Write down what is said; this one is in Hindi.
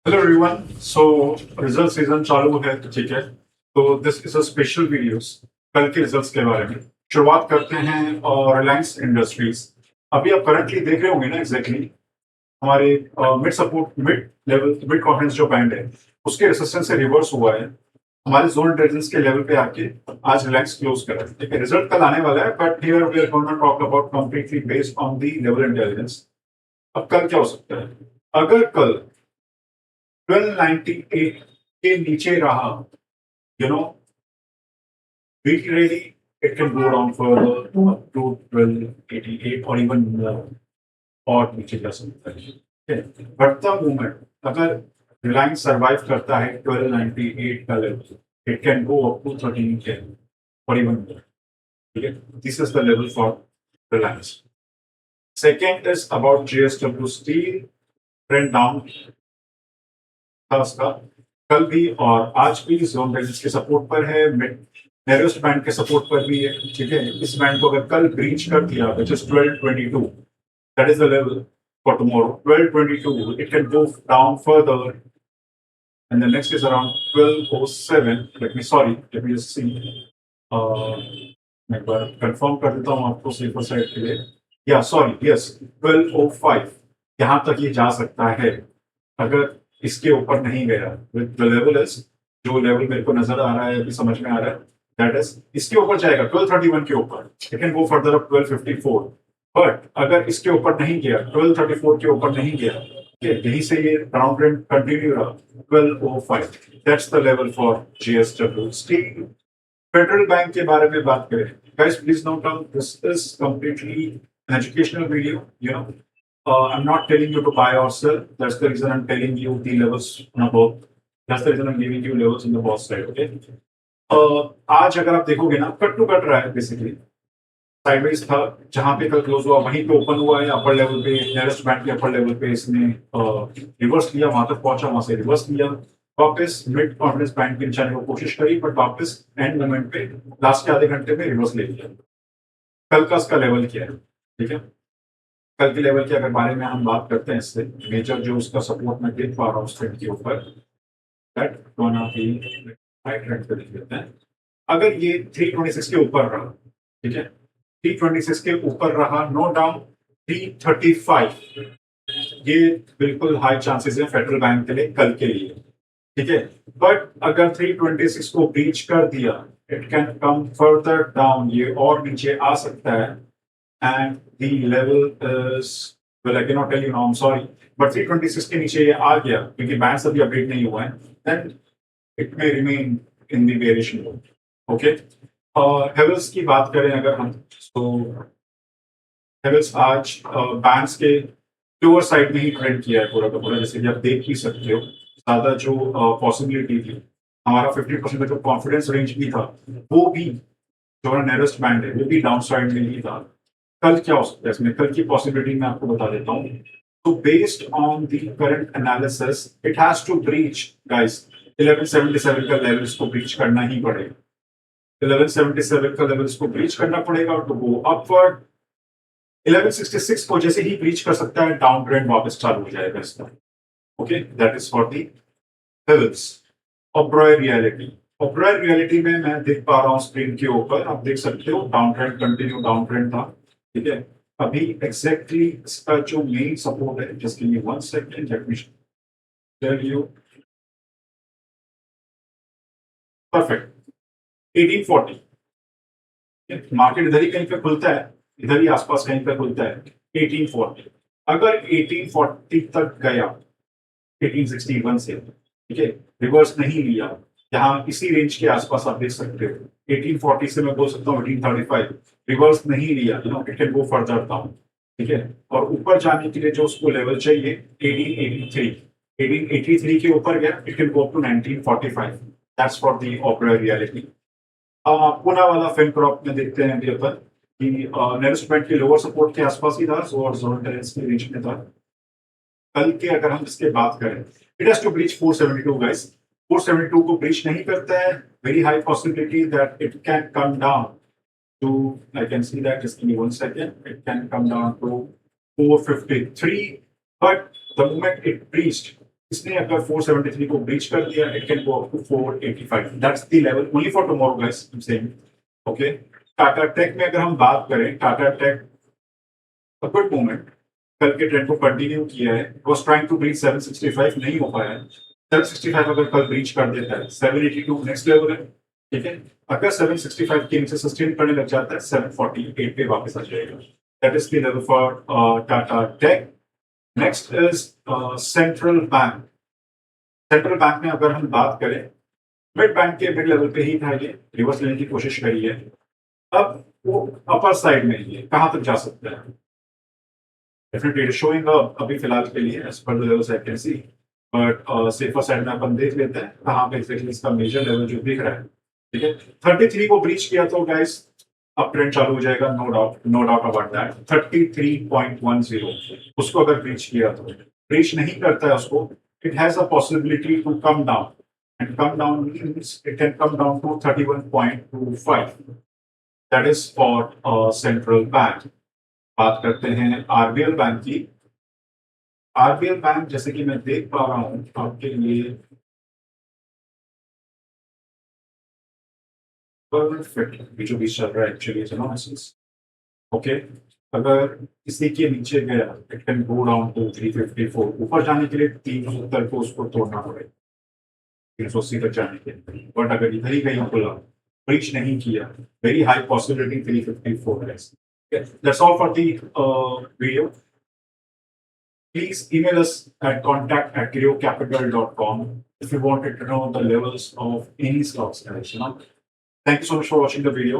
Hello everyone. So result season चालू है, ठीक है। तो this is a special videos कल के रिजल्ट्स के बारे में। शुरुआत करते हैं और रिलायंस इंडस्ट्रीज। अभी आप करंटली देख रहे होंगे ना एग्जैक्टली हमारे mid support mid level mid confidence जो बैंड है उसके रेसिस्टेंस से रिवर्स हुआ है। हमारे जोन रेजिस्टेंस के लेवल पे आके आज रिलायंस क्लोज करा है, ठीक है। रिजल्ट कल आने वाला है but here we are gonna talk about completely based on the level intelligence. अब कल क्या हो सकता है? अगर कल 1298 के नीचे रहा, you know, week really it can go down further up to 1288 or even more और नीचे जा सकता है। बढ़ता मूवमेंट अगर रिलायंस सरवाइव करता है 1298 का level, it can go up to 1310 और इवन मोर, ठीक है। This is the level for Reliance. Second is about JSW Steel. Trend down था उसका कल भी और आज भी जोन रेजिस्टेंस के सपोर्ट पर है, मिड नेरोस्ट बैंड के सपोर्ट पर भी है, ठीक है। इस बैंड को अगर कल ब्रीच कर दिया which is 1222, that is the level for tomorrow 1222, it can go down further and the next is around 1207. Let me just see. मैं एक बार कंफर्म कर देता हूँ आपको सेफर साइड के लिए। या सॉरी, यस, 1205 यहाँ तक ये जा सकता है अगर इसके ऊपर नहीं गया। द लेवल इज, जो लेवल मेरे को नजर आ रहा है अभी समझ में आ रहा है, दैट इज इसके ऊपर जाएगा 1231 के ऊपर। It can go further up 1254, but अगर इसके ऊपर नहीं गया 1234 के ऊपर नहीं गया, यहीं से ये राउंड ट्रेंड कंटिन्यू रहा 1205, that's the level for JSW Steel. Federal Bank के बारे में बात करें, guys, please note down, this is completely an educational video, you know. I'm not telling you to buy or sell. That's the reason I'm telling you the levels on both. That's the reason I'm giving you levels in the both side, okay. आज अगर आप देखोगे ना, कट टू कट रहा है बेसिकली। साइडवेज था, जहां पे कल क्लोज हुआ वहीं पे ओपन हुआ है अपर लेवल पे, नेरेस्ट बैंड के अपर लेवल पे इसने रिवर्स लिया, वहां तक पहुंचा, वहां से रिवर्स लिया, वापस मिड कॉन्फिडेंस बैंड के नीचे आने की कोशिश करी, बट वापस एंड मोमेंट पे लास्ट के आधे घंटे में रिवर्स ले लिया। कल का इसका लेवल क्या है, ठीक है। कल के लेवल के अगर बारे में हम बात करते हैं, इससे मेजर जो उसका सपोर्ट मैं देख पा रहा हूँ ट्रेंड के ऊपर, that gonna be right trend पे देख लेते हैं। अगर ये 326 के ऊपर रहा, ठीक है, 326 के ऊपर रहा, नो डाउट 335 ये बिल्कुल हाई चांसेस है फेडरल बैंक के लिए कल के लिए, ठीक है। बट अगर 326 को ब्रीच कर दिया, it can come further down, ये और नीचे आ सकता है। And the level is, well I can not tell you now, I am sorry, but 326 के नीचे ये आ गया क्योंकि बैंक अभी अपडेट नहीं हुआ है, then it may remain in the variation mode, okay. Havells की बात करें अगर हम, तो हेवल्स आज बैंक्स के लोअर साइड में ही ट्रेंड किया है पूरा का पूरा, जैसे कि आप देख ही सकते हो। ज्यादा जो पॉसिबिलिटी थी, हमारा 50% का जो कॉन्फिडेंस रेंज भी था, वो भी जो हमारा नेरेस्ट बैंड है वो भी डाउन साइड में ही था। कल क्या हो सकता है इसमें, कल की पॉसिबिलिटी मैं आपको बता देता हूँ। तो based on the current analysis, it has to breach, guys, 1177 का लेवल इसको ब्रीच करना ही पड़ेगा। 1177 का लेवल इसको ब्रीच करना पड़ेगा और तो वो अपवर्ड 1166 को जैसे ही ब्रीच कर सकता है, डाउन ट्रेंड वापस चालू हो जाएगा इसका, okay. That is for the Havells. Oberoi reality, Oberoi reality में मैं देख पा रहा हूँ स्क्रीन के ऊपर, आप देख सकते हो down trend, continue down trend था, ठीक है। अभी एग्जैक्टली इसका जो मेन सपोर्ट है, just give me 1 second, let me tell you. Perfect, 1840। Market इधर ही कहीं पे खुलता है, इधर ही आसपास कहीं पे खुलता है 1840। अगर 1840 तक गया 1861 से, ठीक है, रिवर्स नहीं लिया, यहाँ इसी रेंज के आसपास आप देख सकते हो 1840 से मैं बोल सकता हूँ 1835, रिवर्स नहीं लिया, it can go further down, ठीक है। और ऊपर जाने के लिए जो उसको लेवल चाहिए 1883, 1883 के ऊपर गया, it can go up to 1945। That's for the Oberoi Realty. Pune वाला फिल्म क्रॉप में देखते हैं अभी अपन कि नेक्स्ट पॉइंट के लोअर सपोर्ट के आसपास ही था, और जोन टेरेंस के रेंज में था। कल के अगर हम इसके बात करें, it has to breach 472 guys. 472 को ब्रीच नहीं करता है, very high possibility that it can come down to, I can see that, just give me 1 second, it can come down to 453, but the moment it breached इसने अगर 473 को ब्रीच कर दिया, it can go up to 485. That's the level only for tomorrow guys, I am saying. Okay, Tata take में अगर हम बात करें, Tata Tech a good moment, कल के ट्रेंड को कंटिन्यू किया है. वाज ट्राइंग टू ब्रीच 765, नहीं हो पाया है. 765 अगर कल ब्रीच कर देता है, 782 नेक्स्ट लेवल है. ठीक है, अगर 765 के नीचे सस्टेन करने लग जाता है, 748 पे वापस आ जाएगा. That is the level for Tata Tech. Next is Central Bank. Central Bank में अगर हम बात करें, मिड बैंक के मिड लेवल पे ही था, ये रिवर्स लेने की कोशिश करी है. अब वो अपर साइड में ही है, कहां तक जा सकता है? डेफिनेटली इट शोइंग अभी फिलहाल के लिए as per the levels I can see, but safer side में अपन देख लेते हैं कहां पे एग्जैक्टली इसका मेजर लेवल जो दिख रहा है. ठीक है, 33 को ब्रीच किया तो गाइस अब ट्रेंड चालू हो जाएगा, नो डाउट अबाउट दैट. 33.10 उसको अगर ब्रीच किया तो, ब्रीच नहीं करता है उसको, it has a possibility to come down, and come down means it can come down to 31.25. That is for Central Bank. बात करते हैं आरबीएल बैंक की. आरबीएल बैंक जैसे कि मैं देख पा रहा हूं आपके लिए बीचों बीच चल रहा है एक्चुअली एनालिसिस. ओके, अगर इसी के नीचे गया, it can go down to 354. ऊपर जाने के लिए 370 को उसको तोड़ना पड़ेगा, 380 तक जाने के लिए. बट अगर इधर ही कहीं खुला, ब्रीच नहीं किया, वेरी हाई पॉसिबिलिटी 354 है. That's all for the video. Please email us at contact@creocapital.com if you wanted to know the levels of any stocks. Thank you so much for watching the video.